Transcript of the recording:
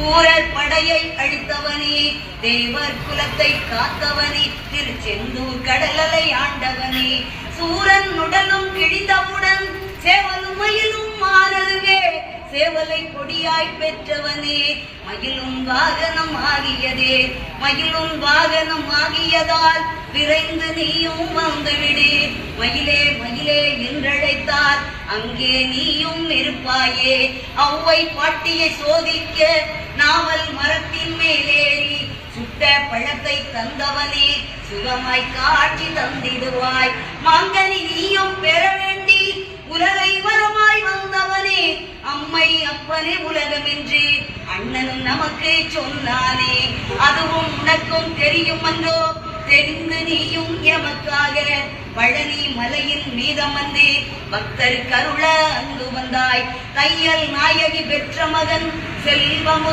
ஊரர் படையை அழித்தவனே, தேவர் குலத்தை காத்தவனே, திருச்செந்தூர் கடலலை ஆண்டவனே, சூரன் உடலும் கிழிந்தவுடன் சேவலும் மயிலும் மாறவே, சேவலை கொடியாய் பெற்றவனே, மயிலும் வாகனம் ஆகியதே, மயிலும் வாகனம் ஆகியதால் விரைந்து நீயும் வந்துவிடு. மயிலே மயிலே என்றழைத்தால் அங்கே நீயும் இருப்பாயே. அவ்வை பாட்டியை சோதிக்க நாவல் மரத்தின் மேலேறி சுட்ட பழத்தை தந்தவனே, சுகமாய் காட்சி தந்திடுவாய். மாங்கனி நீயும் பெற வேண்டி உலகை வரமாய் வந்தவனே, அம்மை அப்பனே உலகமென்று அண்ணனும் நமக்கு சொன்னானே. அதுவும் உனக்கும் தெரியும் அன்றோ, தெரிந்து நீயும் எமக்காக பழனி மலையின் மீதம் வந்து பக்தர் கருள அங்கு வந்தாய். தையல் நாயகி பெற்ற மகன் செல்வமுத்த